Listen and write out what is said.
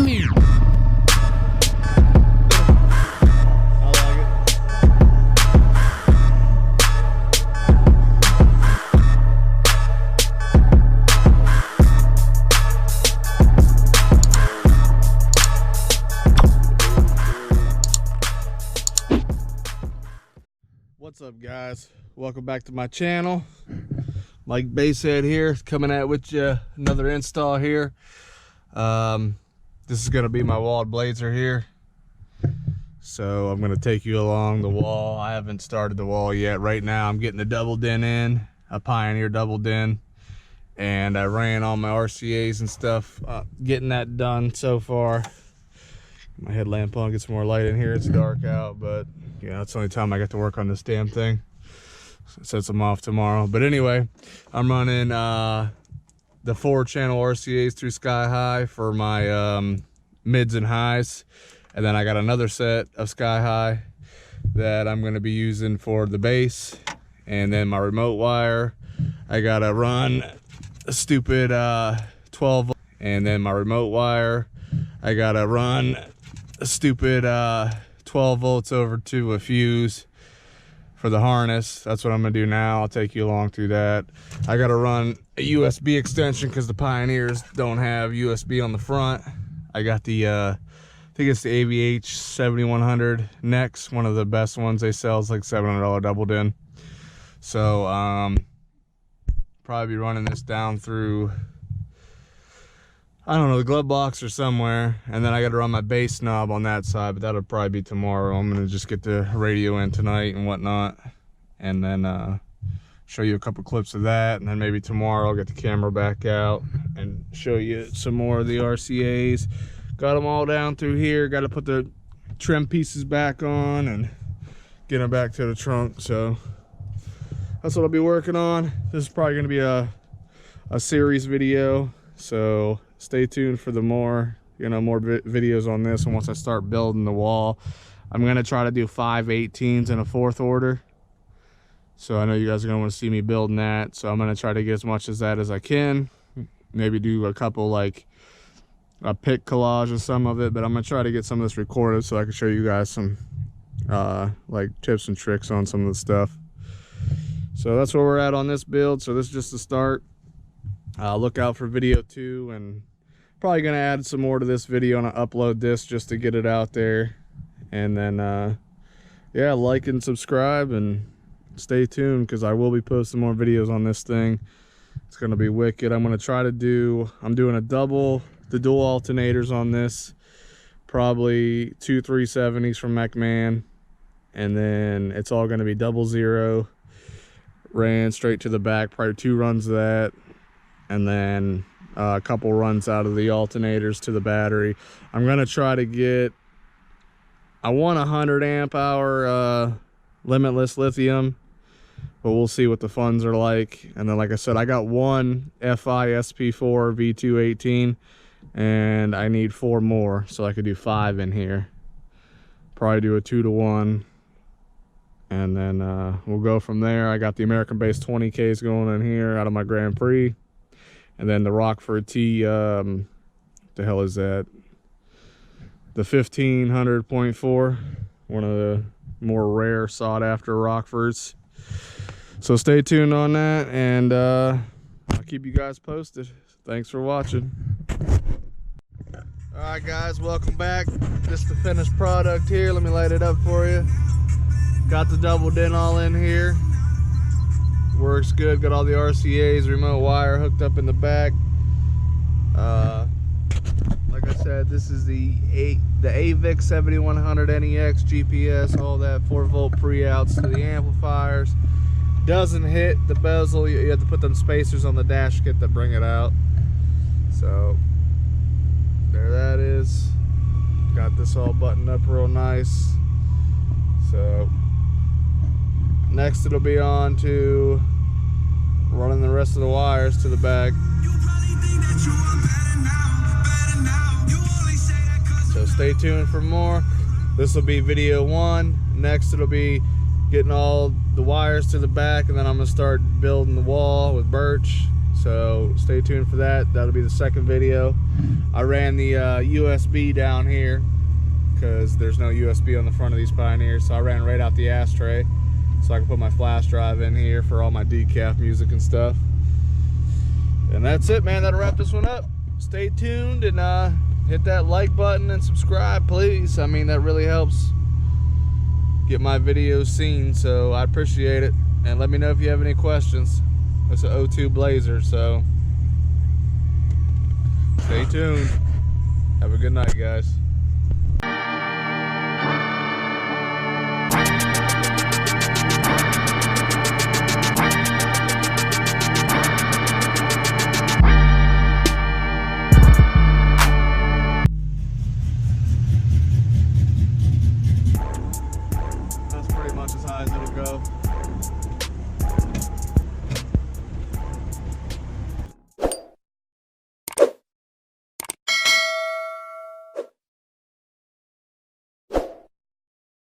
me. What's up, guys? Welcome back to my channel. Mike Basshead here, coming at with you another install here. This is gonna be my walled blazer here, so I'm gonna take you along the wall. I haven't started the wall yet. Right now I'm getting the double din in, a Pioneer double din, and I ran all my RCAs and stuff, getting that done so far. My headlamp on, get some more light in here. It's dark out, but yeah, that's the only time I get to work on this damn thing. Sets them off tomorrow. But anyway, I'm running the 4-channel RCAs through Sky High for my mids and highs, and then I got another set of Sky High that I'm going to be using for the bass. And then my remote wire, I gotta run a stupid 12, and then my remote wire, I gotta run a stupid 12 volts over to a fuse for the harness. That's what I'm gonna do now. I'll take you along through that. I gotta run a USB extension because the Pioneers don't have USB on the front. I got the I think it's the AVH 7100 Nex, one of the best ones they sell. It's like $700 double din. So probably be running this down through, I don't know, the glove box or somewhere, and then I got to run my bass knob on that side, but that'll probably be tomorrow. I'm gonna just get the radio in tonight and whatnot, and then show you a couple clips of that, and then maybe tomorrow I'll get the camera back out and show you some more of the RCAs. Got them all down through here. Got to put the trim pieces back on and get them back to the trunk. So that's what I'll be working on. This is probably gonna be a series video, so stay tuned for the more videos on this. And once I start building the wall, I'm gonna try to do 5 18s in a 4th order. So I know you guys are gonna want to see me building that, so I'm gonna try to get as much as that as I can. Maybe do a couple, like a pic collage of some of it, but I'm gonna try to get some of this recorded so I can show you guys some like tips and tricks on some of the stuff. So that's where we're at on this build. So this is just the start. Look out for video 2, and probably gonna add some more to this video and upload this just to get it out there. And then yeah, like and subscribe and stay tuned, because I will be posting more videos on this thing. It's gonna be wicked. I'm gonna try to do, I'm doing the dual alternators on this, probably 2 370s from McMahon, and then it's all gonna be 00 ran straight to the back, probably 2 runs of that, and then a couple runs out of the alternators to the battery. I'm gonna try to get, I want 100 amp hour limitless lithium, but we'll see what the funds are like. And then, like I said, I got one FI SP4 V218, and I need 4 more, so I could do 5 in here. Probably do a 2-to-1, and then we'll go from there. I got the American based 20Ks going in here out of my Grand Prix. And then the Rockford T, the hell is that? The 1500.4, one of the more rare sought after Rockfords. So stay tuned on that, and I'll keep you guys posted. Thanks for watching. All right, guys, welcome back. This is the finished product here. Let me light it up for you. Got the double din all in here. Works good. Got all the RCAs, remote wire hooked up in the back. Like I said, this is the AVIC 7100 NEX GPS, all that 4-volt pre-outs to the amplifiers. Doesn't hit the bezel. You have to put them spacers on the dash kit that bring it out. So there that is. Got this all buttoned up real nice. So next it'll be on to running the rest of the wires to the back. So stay tuned for more. This will be video 1. Next it'll be getting all the wires to the back, and then I'm gonna start building the wall with birch. So so stay tuned for that. That'll be the second video. I ran the USB down here because there's no USB on the front of these Pioneers, so I ran right out the ashtray so I can put my flash drive in here for all my decaf music and stuff. And that's it, man. That'll wrap this one up. Stay tuned and hit that like button and subscribe, please. I mean, that really helps get my videos seen, so I appreciate it. And let me know if you have any questions. It's an 02 Blazer, so stay tuned. Have a good night, guys.